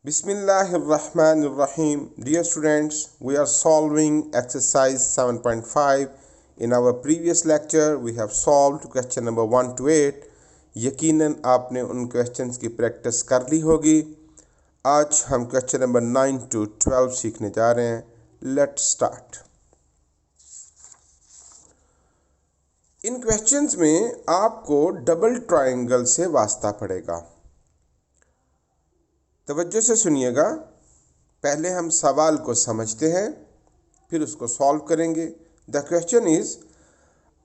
Bismillahirrahmanirrahim. Dear students, we are solving exercise 7.5. In our previous lecture, we have solved question number 1 to 8. यकीनन आपने उन questions की practice कर ली होगी। आज हम क्वेश्चन नंबर 9 to 12 सीखने जा रहे हैं। Let's start. इन क्वेश्चंस में आपको डबल ट्रायंगल से वास्ता पड़ेगा। तवज्जो से सुनिएगा। पहले हम सवाल को समझते हैं, फिर उसको सॉल्व करेंगे। The question is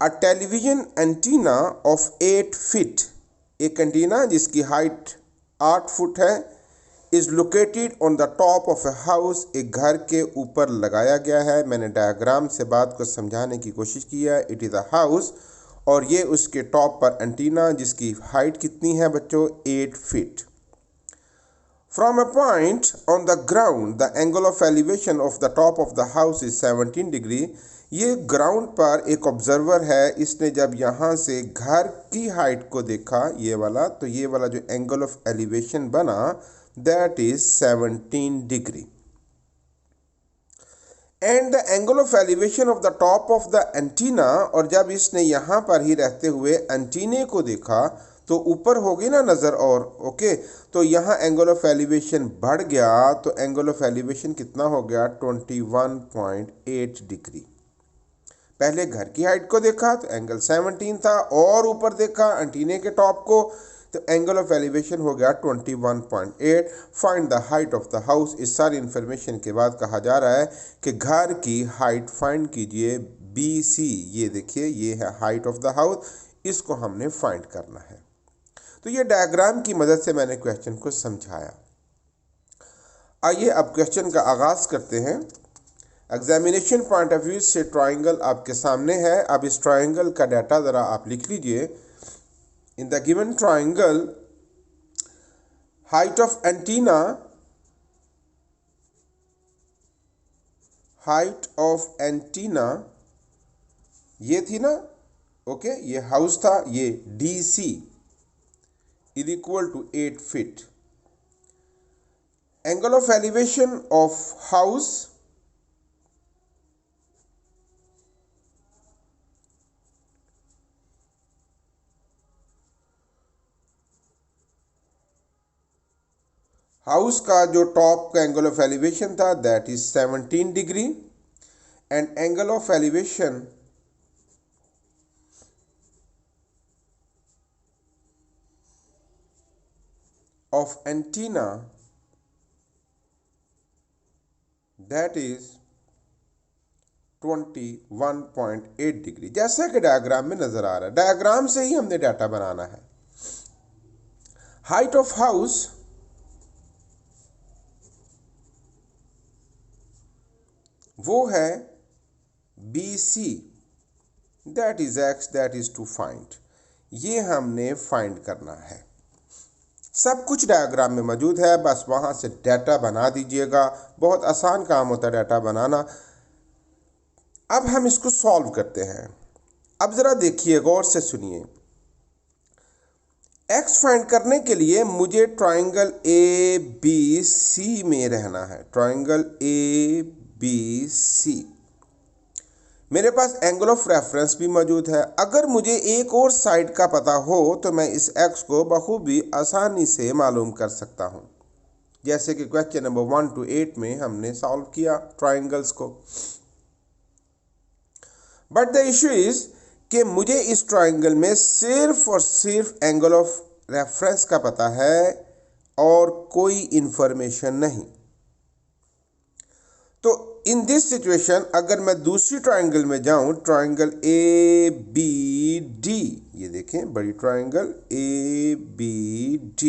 a television antenna of 8 feet, एक एंटीना जिसकी हाइट 8 फुट है, is located on the top of a house, एक घर के ऊपर लगाया गया है। मैंने डायग्राम से बात को समझाने की कोशिश की है। इट इज़ अ हाउस और ये उसके टॉप पर एंटीना जिसकी हाइट कितनी है बच्चों, 8 feet. From a point on the ground, the angle of elevation of the top of the house is 17 degree. ये ग्राउंड पर एक ऑब्जर्वर है, इसने जब यहाँ से घर की हाइट को देखा ये वाला, तो ये वाला जो एंगल ऑफ एलिवेशन बना that is 17 degree. And the angle of elevation of the top of the antenna, और जब इसने यहाँ पर ही रहते हुए एंटीने को देखा तो ऊपर होगी ना नज़र और ओके, तो यहाँ एंगल ऑफ एलिवेशन बढ़ गया। तो एंगल ऑफ एलिवेशन कितना हो गया, 21.8 डिग्री। पहले घर की हाइट को देखा तो एंगल 17 था, और ऊपर देखा एंटीने के टॉप को तो एंगल ऑफ एलिवेशन हो गया 21.8। Find the height of the house. इस सारी इंफॉर्मेशन के बाद कहा जा रहा है कि घर की हाइट फाइंड कीजिए, BC। ये देखिए, ये है हाइट ऑफ द हाउस, इसको हमने फाइंड करना है। तो ये डायग्राम की मदद से मैंने क्वेश्चन को समझाया। आइए अब क्वेश्चन का आगाज करते हैं। एग्जामिनेशन पॉइंट ऑफ व्यू से ट्रायंगल आपके सामने है। अब इस ट्रायंगल का डाटा ज़रा आप लिख लीजिए। In the given triangle, height of antenna ये थी ना, ओके, ये हाउस था, ये DC is equal to 8 feet. Angle of elevation of house का जो टॉप का एंगल ऑफ एलिवेशन था that is 17 degree, and angle of elevation of antenna that is 21.8 degree, जैसे कि डायग्राम में नजर आ रहा है। डायग्राम से ही हमने डाटा बनाना है। हाइट ऑफ हाउस वो है BC, that is X, that is to find. ये हमने फाइंड करना है। सब कुछ डायग्राम में मौजूद है, बस वहाँ से डाटा बना दीजिएगा। बहुत आसान काम होता है डाटा बनाना। अब हम इसको सॉल्व करते हैं। अब ज़रा देखिए, गौर से सुनिए। X फाइंड करने के लिए मुझे ट्रायंगल ABC में रहना है। ट्रायंगल ABC, मेरे पास एंगल ऑफ रेफरेंस भी मौजूद है। अगर मुझे एक और साइड का पता हो तो मैं इस X को बखूबी आसानी से मालूम कर सकता हूं, जैसे कि क्वेश्चन नंबर 1 to 8 में हमने सॉल्व किया ट्रायंगल्स को। बट द इशू इज कि मुझे इस ट्रायंगल में सिर्फ और सिर्फ एंगल ऑफ रेफरेंस का पता है और कोई इंफॉर्मेशन नहीं। तो इन दिस सिचुएशन अगर मैं दूसरी ट्रायंगल में जाऊं, ट्रायंगल ABD, ये देखें बड़ी ट्रायंगल ABD,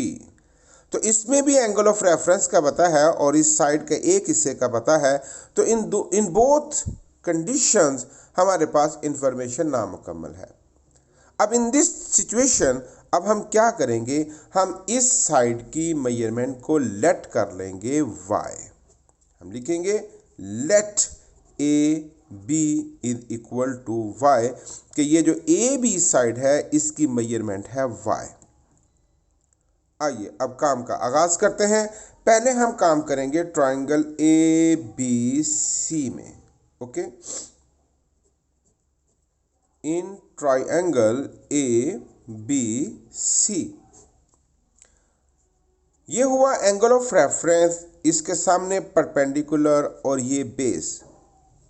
तो इसमें भी एंगल ऑफ रेफरेंस का पता है और इस साइड के एक हिस्से का पता है। तो इन बोथ कंडीशंस हमारे पास इंफॉर्मेशन नामुकम्मल है। अब इन दिस सिचुएशन अब हम क्या करेंगे, हम इस साइड की मेजरमेंट को लेट कर लेंगे Y। हम लिखेंगे let AB is equal to Y, कि ये जो AB साइड है इसकी मेजरमेंट है Y। आइए अब काम का आगाज करते हैं। पहले हम काम करेंगे ट्रायंगल ए बी सी में। Okay, in triangle A B C ये हुआ एंगल ऑफ रेफरेंस, इसके सामने परपेंडिकुलर और ये बेस।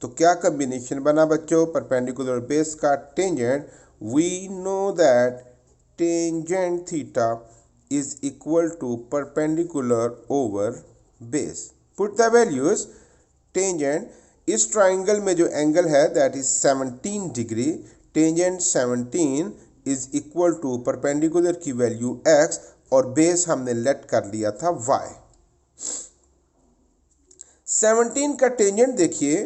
तो क्या कॉम्बिनेशन बना बच्चों? परपेंडिकुलर बेस का tangent. We know that tangent theta is equal to perpendicular over base. Put the values. Tangent इस ट्राइंगल में जो एंगल है that is 17 degree. Tangent 17 is equal to perpendicular की वैल्यू x और base हमने let कर लिया था y। 17 का टेंजेंट देखिए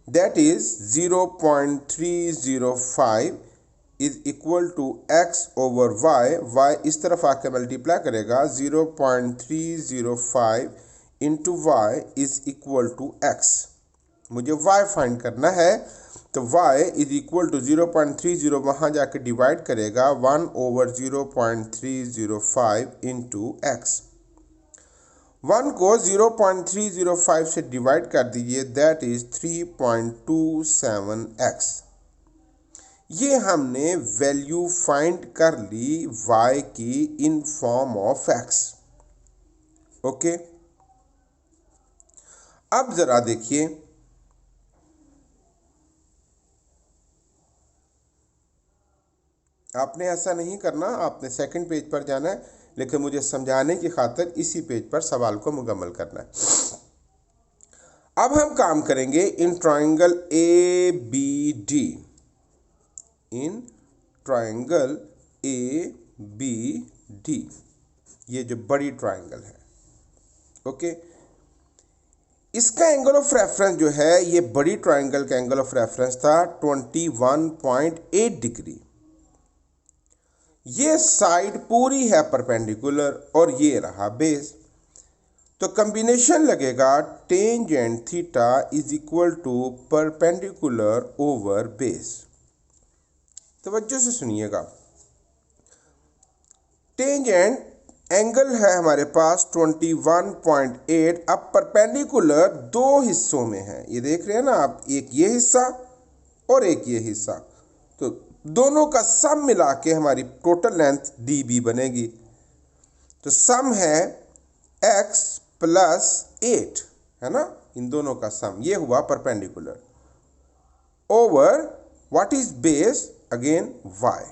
that is 0.305 is equal to x over y. Y इस तरफ आके मल्टीप्लाई करेगा 0.305 into y is equal to x. मुझे वाई फाइंड करना है तो वाई इज इक्वल टू 0.30 वहाँ जाके डिवाइड करेगा 1 ओवर 0.305 इंटू एक्स। 1 को 0.305 से डिवाइड कर दीजिए दैट इज 3.27x। ये हमने वैल्यू फाइंड कर ली y की in form of x। Okay, अब जरा देखिए आपने ऐसा नहीं करना, आपने सेकंड पेज पर जाना है, लेकिन मुझे समझाने की खातिर इसी पेज पर सवाल को मुकम्मल करना है। अब हम काम करेंगे in triangle A B D. In triangle A B D, ये जो बड़ी ट्रायंगल है। ओके, इसका एंगल ऑफ रेफरेंस जो है ये बड़ी ट्रायंगल का एंगल ऑफ रेफरेंस था 21.8 डिग्री। ये साइड पूरी है परपेंडिकुलर और ये रहा बेस। तो कॉम्बिनेशन लगेगा tangent theta is equal to perpendicular over base. तवज्जो से सुनिएगा, टेंजेंट एंगल है हमारे पास 21.8। अब परपेंडिकुलर दो हिस्सों में है, ये देख रहे हैं ना आप, एक ये हिस्सा और एक ये हिस्सा। तो दोनों का सम मिला के हमारी टोटल लेंथ DB बनेगी। तो सम है x प्लस 8, है ना, इन दोनों का सम, ये हुआ perpendicular over what is base again y।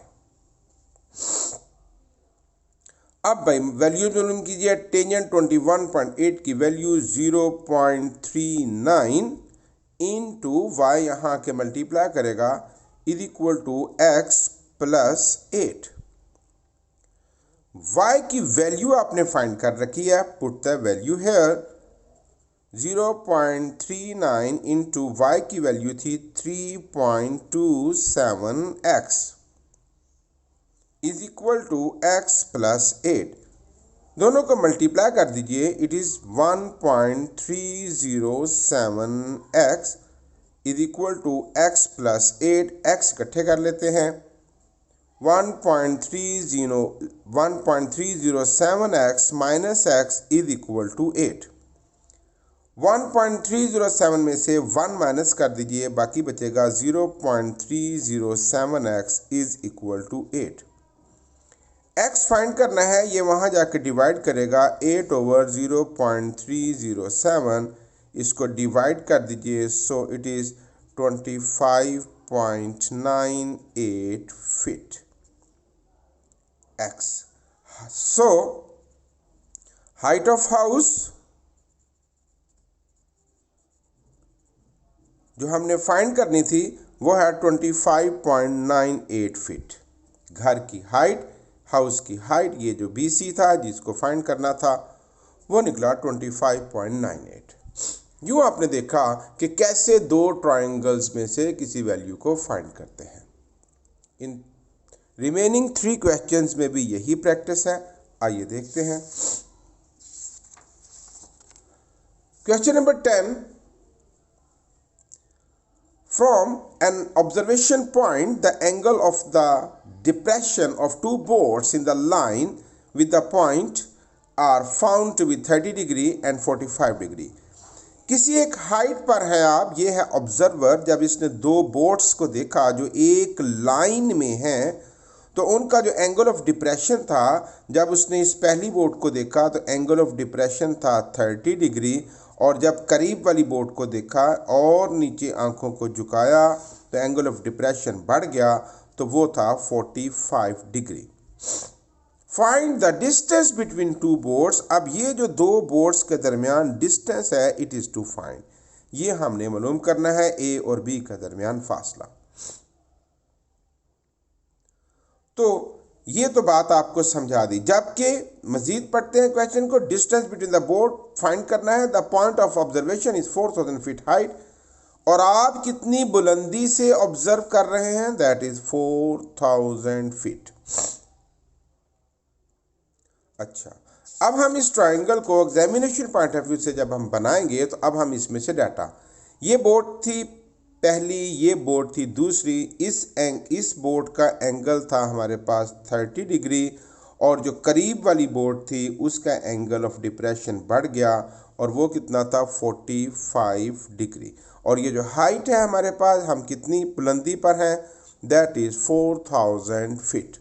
अब भाई वैल्यू मालूम कीजिए। टेंजेंट 21.8 की वैल्यू 0.39 इंटू y यहाँ के मल्टीप्लाई करेगा is equal to x plus 8। y की वैल्यू आपने फाइंड कर रखी है, put the value here. 0.39 into y की वैल्यू थी 3.27x is equal to x plus 8। दोनों को मल्टीप्लाई कर दीजिए, it is 1.307x is equal to x plus 8। x इकट्ठे कर लेते हैं, 1.307x minus x is equal to 8। 1.307 में से 1 माइनस कर दीजिए, बाकी बचेगा 0.307x is equal to 8। x find करना है, ये वहाँ जाके डिवाइड करेगा 8 ओवर 0.307, इसको डिवाइड कर दीजिए, so it is 25.98 feet x। So height of house जो हमने फाइंड करनी थी वो है 25.98 फीट। घर की हाइट, हाउस की हाइट, ये जो BC था जिसको फाइंड करना था वो निकला 25.98। यूँ आपने देखा कि कैसे दो ट्रायंगल्स में से किसी वैल्यू को फाइंड करते हैं। इन रिमेनिंग 3 क्वेश्चंस में भी यही प्रैक्टिस है। आइए देखते हैं question number 10। From an observation point, the angle of the depression of two boards in the line with the point are found to be 30 degree and 45 degree. किसी एक height पर है आप, ये है ऑब्जर्वर। जब इसने दो बोट्स को देखा जो एक लाइन में हैं, तो उनका जो एंगल ऑफ डिप्रेशन था, जब उसने इस पहली बोट को देखा तो एंगल ऑफ डिप्रेशन था 30 डिग्री, और जब करीब वाली बोट को देखा और नीचे आंखों को झुकाया तो एंगल ऑफ डिप्रेशन बढ़ गया, तो वो था 45 degree. Find the distance between two boards. अब ये जो दो बोर्ड्स के दरमियान डिस्टेंस है, इट इज़ टू फाइंड, ये हमने मालूम करना है ए और बी के दरमियान फासला। तो ये तो बात आपको समझा दी। जबकि मजीद पढ़ते हैं क्वेश्चन को, distance between the board find करना है। The point of observation is 4000 feet height, और आप कितनी बुलंदी से ऑब्जर्व कर रहे हैं, दैट इज 4000 फीट। अच्छा, अब हम इस ट्राइंगल को एग्जामिनेशन पॉइंट ऑफ व्यू से जब हम बनाएंगे, तो अब हम इसमें से डाटा, ये बोर्ड थी पहली, ये बोर्ड थी दूसरी, इस बोर्ड का एंगल था हमारे पास 30 डिग्री, और जो करीब वाली बोर्ड थी उसका एंगल ऑफ डिप्रेशन बढ़ गया, और वो कितना था 45 डिग्री। और ये जो हाइट है हमारे पास, हम कितनी बुलंदी पर हैं, that is 4000 feet.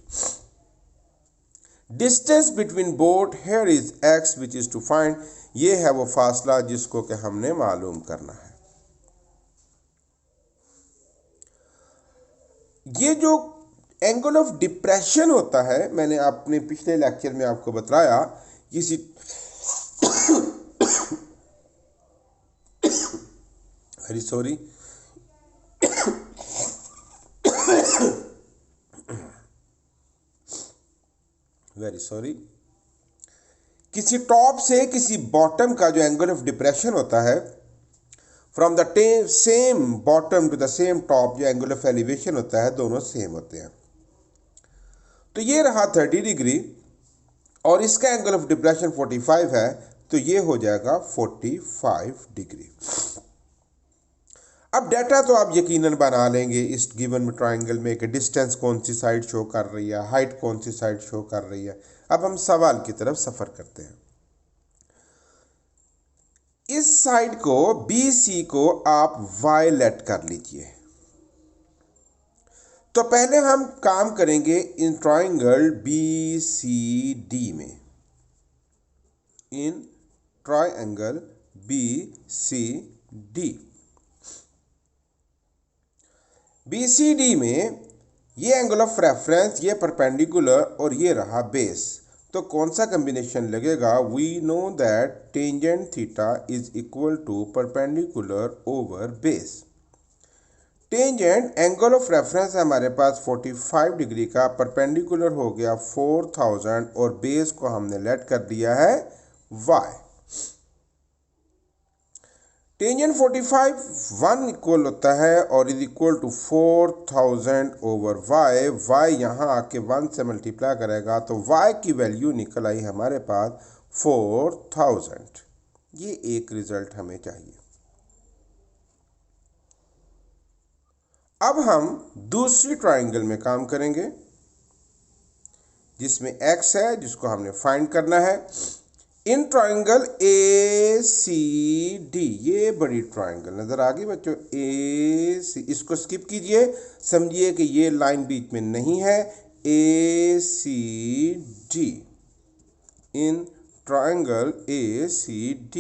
Distance between boat here is x which is to find, ये है वो फासला जिसको कि हमने मालूम करना है। ये जो एंगल ऑफ डिप्रेशन होता है, मैंने अपने पिछले लेक्चर में आपको बताया, किसी वेरी सॉरी, वेरी सॉरी, किसी टॉप से किसी बॉटम का जो एंगल ऑफ डिप्रेशन होता है, from the same bottom to the same top, जो एंगल ऑफ एलिवेशन होता है, दोनों सेम होते हैं। तो ये रहा 30 डिग्री, और इसका एंगल ऑफ डिप्रेशन 45 है, तो ये हो जाएगा 45 डिग्री। अब डाटा तो आप यकीनन बना लेंगे इस गिवन में ट्राइंगल में कि डिस्टेंस कौन सी साइड शो कर रही है, हाइट कौन सी साइड शो कर रही है। अब हम सवाल की तरफ सफ़र करते हैं। इस साइड को BC को आप वायलेट कर लीजिए। तो पहले हम काम करेंगे इन ट्राइंगल BCD में, इन ट्राइंगल BCD में ये एंगल ऑफ रेफरेंस, ये परपेंडिकुलर, और ये रहा बेस। तो कौन सा कम्बिनेशन लगेगा? We know that tangent theta is equal to perpendicular over base. Tangent angle of reference है हमारे पास 45 डिग्री का, परपेंडिकुलर हो गया 4000, और बेस को हमने लेट कर दिया है y। टेंजेंट 45 1 इक्वल होता है और is equal to 4000 over y यहाँ आके 1 से मल्टीप्लाई करेगा, तो y की वैल्यू निकल आई हमारे पास 4000। ये एक रिजल्ट हमें चाहिए। अब हम दूसरी ट्राइंगल में काम करेंगे जिसमें x है, जिसको हमने फाइंड करना है। इन ट्राइंगल ACD, ये बड़ी ट्राइंगल नजर आ गई बच्चों, AC, इसको स्किप कीजिए, समझिए कि ये लाइन बीच में नहीं है। ACD, in triangle ACD,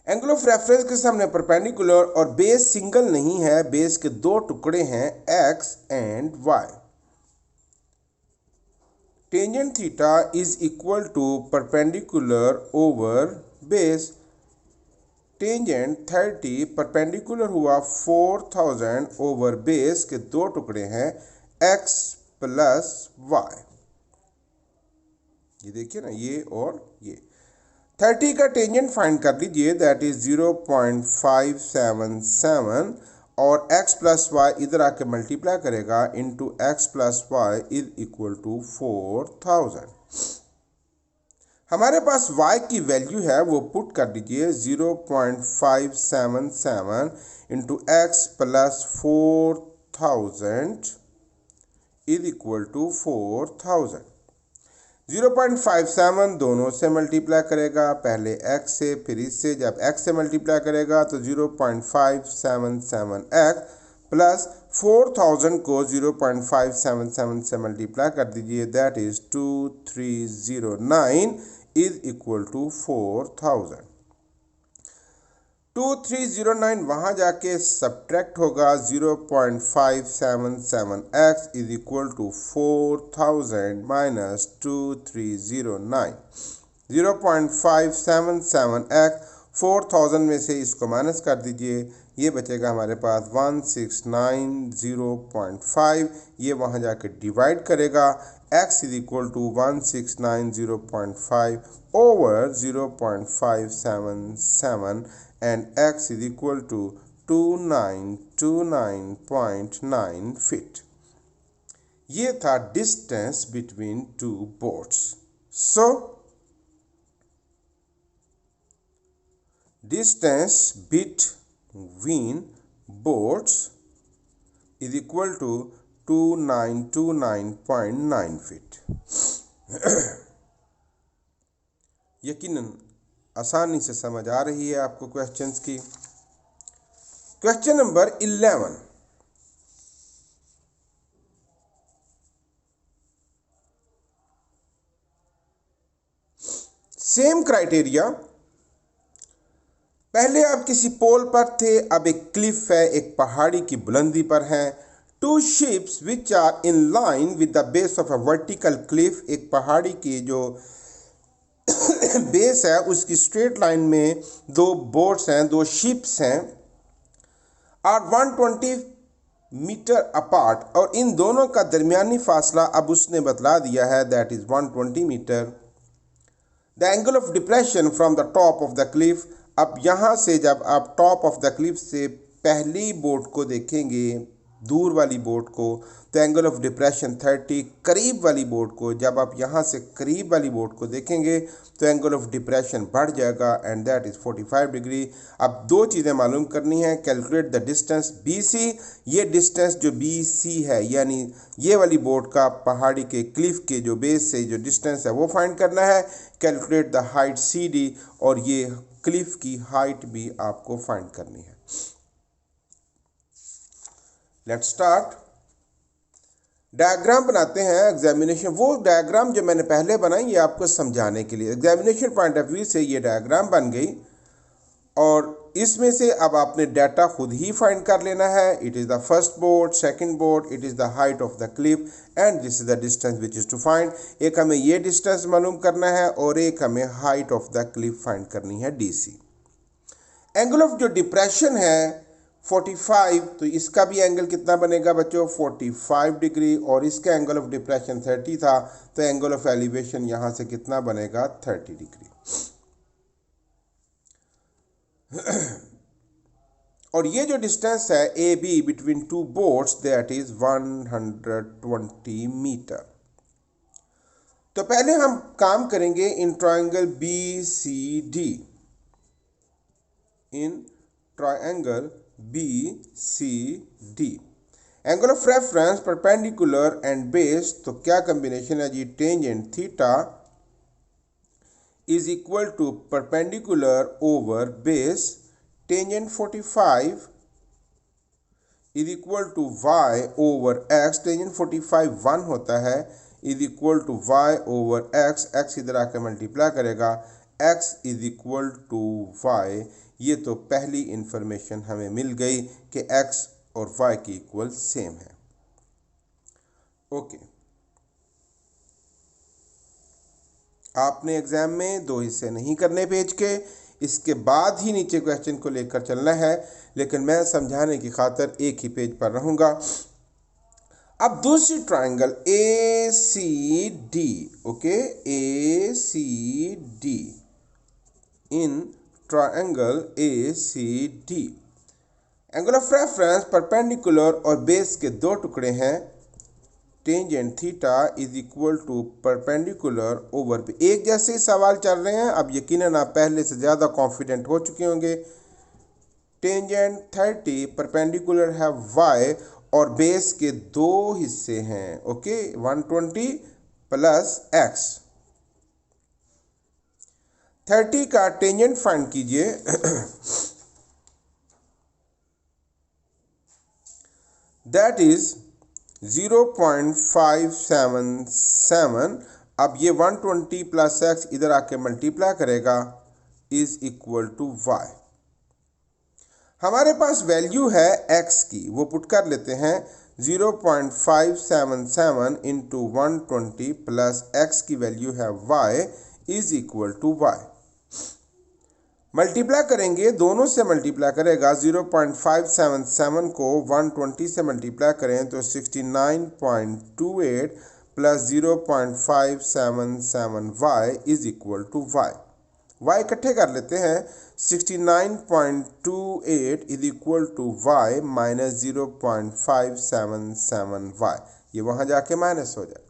angle of reference के सामने परपेंडिकुलर, और बेस सिंगल नहीं है, बेस के दो टुकड़े हैं x and y। Tangent theta is equal to perpendicular over base. Tangent 30 perpendicular हुआ 4000 ओवर बेस के दो टुकड़े हैं x प्लस y। ये देखिए ना, ये और ये 30 का टेंजेंट फाइंड कर लीजिए, दैट इज 0.577, और x प्लस वाई इधर आके मल्टीप्लाई करेगा into x plus y is equal to 4000। हमारे पास y की वैल्यू है, वो पुट कर दीजिए 0.577 into x plus 4000 is equal to 4000। 0.57 दोनों से मल्टीप्लाई करेगा, पहले x से फिर इससे, जब x से मल्टीप्लाई करेगा तो 0.577x प्लस 4000 को 0.577 से मल्टीप्लाई कर दीजिए, that is 2309 is equal to 4000। 2309 वहाँ जाके सब्ट्रैक्ट होगा, 0.577x is equal to 4000 minus 2309। 0.577x 4000 में से इसको माइनस कर दीजिए, ये बचेगा हमारे पास 1690.5, ये वहाँ जाके डिवाइड करेगा, x is equal to 1690.5 over 0.577 and x is equal to 2929.9 feet. ये था distance between two boats. So distance between boats is equal to 2929.9 feet. यकीनन आसानी से समझ आ रही है आपको क्वेश्चंस की। Question number 11, same criteria. पहले आप किसी पोल पर थे, अब एक क्लिफ है, एक पहाड़ी की बुलंदी पर है। Two ships which are in line with the base of a vertical cliff, एक पहाड़ी की जो बेस है उसकी स्ट्रेट लाइन में दो बोट्स हैं, दो शिप्स हैं, आर 120 मीटर अपार्ट, और इन दोनों का दरमियानी फासला अब उसने बतला दिया है, that is 120 metre. The angle of depression from the top of the cliff, अब यहाँ से जब आप टॉप ऑफ द क्लिफ से पहली बोट को देखेंगे, दूर वाली बोट को, तो एंगल ऑफ डिप्रेशन 30, करीब वाली बोट को जब आप यहाँ से करीब वाली बोट को देखेंगे तो एंगल ऑफ डिप्रेशन बढ़ जाएगा, एंड दैट इज़ 45 डिग्री। अब दो चीज़ें मालूम करनी है, कैलकुलेट द डिस्टेंस BC, ये डिस्टेंस जो BC है यानी ये वाली बोट का पहाड़ी के क्लिफ के जो बेस से जो डिस्टेंस है वो फाइंड करना है। कैलकुलेट द हाइट CD, और ये क्लिफ की हाइट भी आपको फाइंड करनी है। Let's start. डायग्राम बनाते हैं एग्जामिनेशन, वो डायग्राम जो मैंने पहले बनाई ये आपको समझाने के लिए, एग्जामिनेशन पॉइंट ऑफ व्यू से ये डायग्राम बन गई, और इसमें से अब आपने डाटा खुद ही फाइंड कर लेना है। It is the first board, second board, it is the height of the cliff and this is the distance which is to find. एक हमें ये डिस्टेंस मालूम करना है और एक हमें height of the Cliff find करनी है DC। एंगल ऑफ जो डिप्रेशन है 45, तो इसका भी एंगल कितना बनेगा बच्चों, 45 डिग्री, और इसका एंगल ऑफ डिप्रेशन 30 था, तो एंगल ऑफ एलिवेशन यहाँ से कितना बनेगा, 30 डिग्री। और ये जो डिस्टेंस है AB between two boats, that is 120 metre. तो पहले हम काम करेंगे in triangle BCD, in triangle BCD, angle of reference perpendicular and base, तो क्या कॉम्बिनेशन है जी, tangent theta is equal to perpendicular over base, tangent 45 is equal to y over x, tangent 45 1 होता है, is equal to y over x, x इधर आकर multiply करेगा, x is equal to y। ये तो पहली इंफॉर्मेशन हमें मिल गई कि x और y की इक्वल सेम है। ओके, आपने एग्जाम में दो हिस्से नहीं करने पेज के, इसके बाद ही नीचे क्वेश्चन को लेकर चलना है, लेकिन मैं समझाने की खातिर एक ही पेज पर रहूँगा। अब दूसरी triangle ACD, okay, ACD, in triangle ACD, angle of reference perpendicular और बेस के दो टुकड़े हैं, tangent theta is equal to perpendicular over पे। एक जैसे सवाल चल रहे हैं, अब यकीनन आप पहले से ज़्यादा कॉन्फिडेंट हो चुके होंगे। टेंजेंट 30, परपेंडिकुलर है y, और बेस के दो हिस्से हैं, ओके, 120 प्लस x, 30 का टेंजेंट फाइंड कीजिए। That is 0.577। अब ये 120 प्लस एक्स इधर आके मल्टीप्लाई करेगा इज इक्वल टू वाई। हमारे पास वैल्यू है x की, वो पुट कर लेते हैं। 0.577 इंटू 120 प्लस एक्स की वैल्यू है y is equal to y. Multiply करेंगे, दोनों से मल्टीप्लाई करेगा। 0.577 को 120 से मल्टीप्लाई करें तो 69.28 plus 0.577y is equal to y. y इकट्ठे कर लेते हैं। 69.28 is equal to y minus 0.577y। ये वहाँ जाके माइनस हो जाए।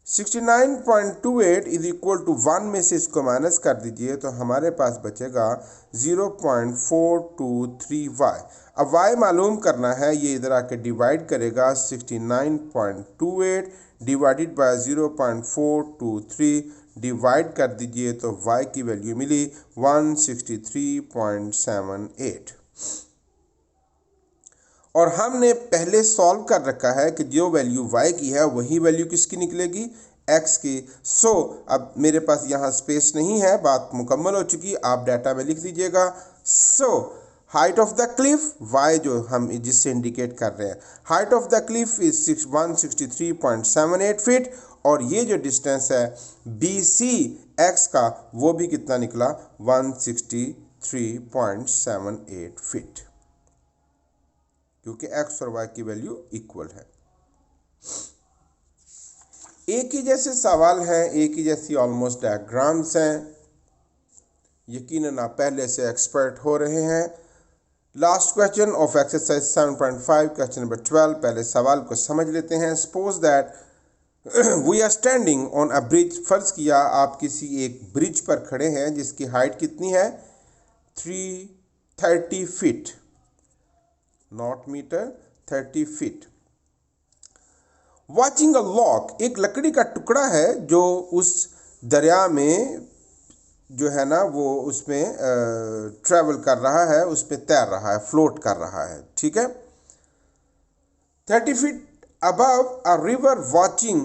69.28 इज इक्वल टू 1 में से इसको माइनस कर दीजिए तो हमारे पास बचेगा 0.423y। अब y मालूम करना है, ये इधर आके डिवाइड करेगा। 69.28 डिवाइडेड बाय 0.423 डिवाइड कर दीजिए तो y की वैल्यू मिली 163.78। और हमने पहले सॉल्व कर रखा है कि जो वैल्यू y की है वही वैल्यू किसकी निकलेगी, x की। सो अब मेरे पास यहाँ स्पेस नहीं है, बात मुकम्मल हो चुकी, आप डाटा में लिख दीजिएगा। So height of the Cliff y जो हम जिससे इंडिकेट कर रहे हैं, height of the Cliff is 163.78 feet. और ये जो डिस्टेंस है BC x का वो भी कितना निकला, 163.78 फीट, क्योंकि x और y की वैल्यू इक्वल है। एक ही जैसे सवाल हैं, एक ही जैसी ऑलमोस्ट डायग्राम्स हैं। यकीनन आप पहले से एक्सपर्ट हो रहे हैं। Last question of exercise 7.5 question number 12। पहले सवाल को समझ लेते हैं। Suppose that we are standing on a bridge. फर्ज किया आप किसी एक ब्रिज पर खड़े हैं जिसकी हाइट कितनी है, 330 feet, not metre, 30 feet. Watching a log, एक लकड़ी का टुकड़ा है जो उस दरिया में जो है ना वो उसमें ट्रैवल कर रहा है, उसमें तैर रहा है, फ्लोट कर रहा है, ठीक है। 30 feet above a river watching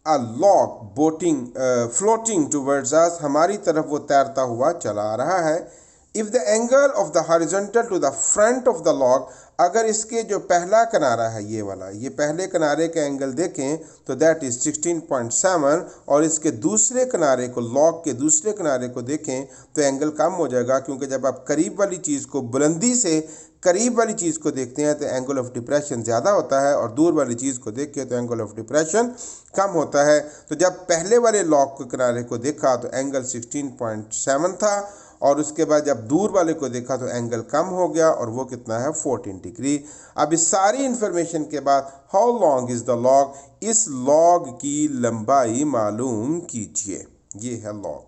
a log boating floating towards us, हमारी तरफ वो तैरता हुआ चला आ रहा है। If the angle of the horizontal to the front of the log, अगर इसके जो पहला किनारा है ये वाला, ये पहले किनारे का एंगल देखें तो दैट इज 16.7, और इसके दूसरे किनारे को, लॉक के दूसरे किनारे को देखें तो एंगल कम हो जाएगा, क्योंकि जब आप करीब वाली चीज़ को, बुलंदी से करीब वाली चीज़ को देखते हैं तो एंगल ऑफ डिप्रेशन ज़्यादा होता है, और दूर वाली चीज़ को देखें तो एंगल ऑफ डिप्रेशन कम होता है। तो जब पहले वाले लॉक के किनारे को देखा तो एंगल 16.7 था, और उसके बाद जब दूर वाले को देखा तो एंगल कम हो गया, और वो कितना है, 14 डिग्री। अब इस सारी इंफॉर्मेशन के बाद how long is the log, इस लॉग की लंबाई मालूम कीजिए। ये है लॉग।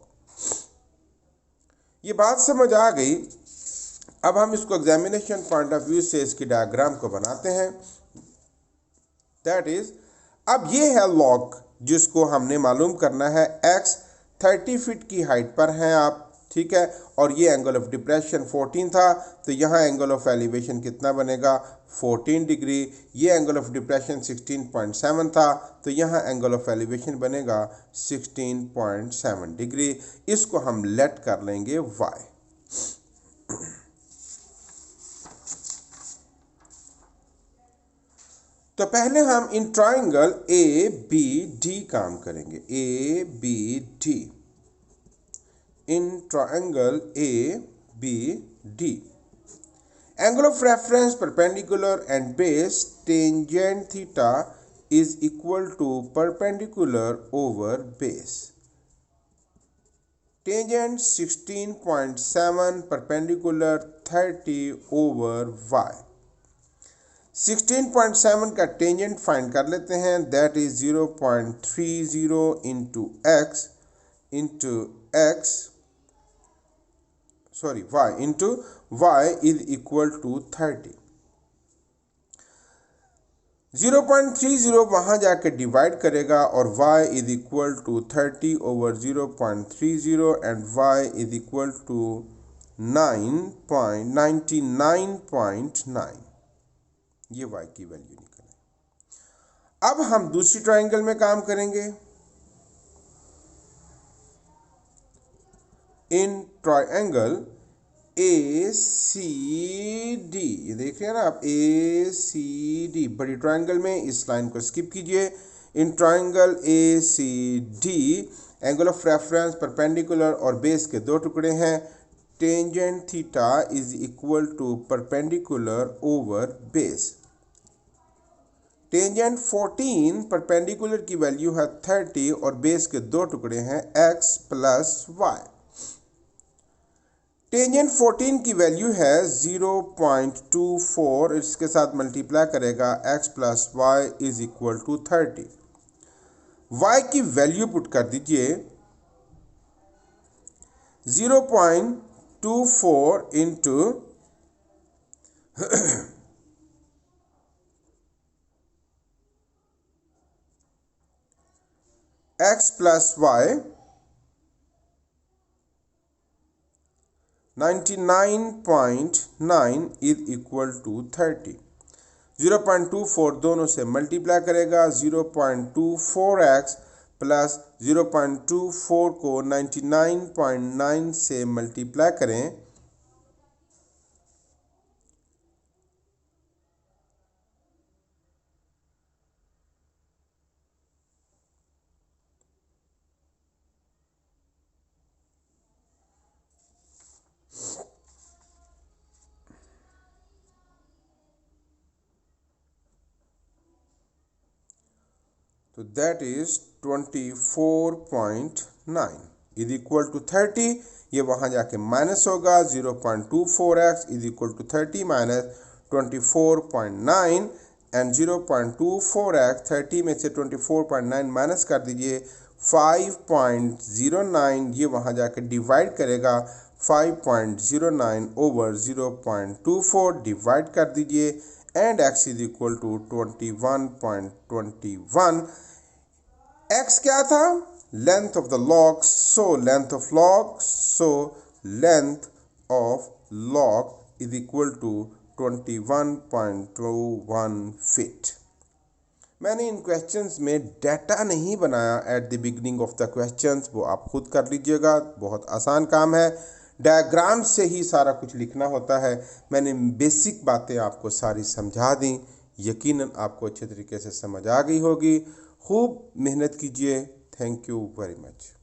ये बात समझ आ गई। अब हम इसको एग्जामिनेशन पॉइंट ऑफ व्यू से इसकी डायग्राम को बनाते हैं। दैट इज, अब ये है लॉग जिसको हमने मालूम करना है। x 30 फीट की हाइट पर हैं आप, ठीक है, और ये एंगल ऑफ डिप्रेशन 14 था, तो यहाँ एंगल ऑफ एलिवेशन कितना बनेगा, 14 डिग्री। ये एंगल ऑफ डिप्रेशन 16.7 था, तो यहाँ एंगल ऑफ एलिवेशन बनेगा 16.7 डिग्री। इसको हम लेट कर लेंगे y। तो पहले हम इन ट्राइंगल ABD काम करेंगे। ABD, in triangle ABD, angle of reference perpendicular and base tangent theta is equal to perpendicular over base. Tangent 16.7, perpendicular 30 over y। 16.7 का टेंजेंट फाइंड कर लेते हैं। That is 0.30 into x y into y is equal to 30। 0.30 वहाँ जाके divide करेगा और y is equal to 30 over 0.30 and y is equal to 99.9। ये y की वैल्यू निकले। अब हम दूसरी ट्रायंगल में काम करेंगे। इन ट्रायंगल ACD, ये देख रहे हैं ना आप, ACD बड़ी ट्रायंगल में, इस लाइन को स्किप कीजिए। In triangle ACD angle of reference perpendicular और बेस के दो टुकड़े हैं। Tangent theta is equal to perpendicular over base. Tangent 14 perpendicular की वैल्यू है 30 और बेस के दो टुकड़े हैं x प्लस y। टेंजेंट 14 की वैल्यू है 0.24, इसके साथ मल्टीप्लाई करेगा x plus y is equal to 30। y की वैल्यू पुट कर दीजिए 0.24 into x plus y 99.9 is equal to 30। 0.24 दोनों से मल्टीप्लाई करेगा 0.24x प्लस 0.24 को 99.9 से मल्टीप्लाई करें तो that is 24.9 is equal to 30। ये वहाँ जाके माइनस होगा 0.24x is equal to 30 minus 24.9 and 0.24x 30 में से 24.9 माइनस कर दीजिए 5.09। ये वहाँ जाके डिवाइड करेगा 5.09 ओवर 0.24 डिवाइड कर दीजिए and x is equal to 21.21। x क्या था? Length of the log, so length of log, so length of log is equal to 21.21 feet. मैंने इन क्वेश्चंस में डाटा नहीं बनाया at the beginning of the questions, वो आप खुद कर लीजिएगा, बहुत आसान काम है। डायग्राम से ही सारा कुछ लिखना होता है। मैंने बेसिक बातें आपको सारी समझा दी, यकीनन आपको अच्छे तरीके से समझ आ गई होगी। खूब मेहनत कीजिए। Thank you very much.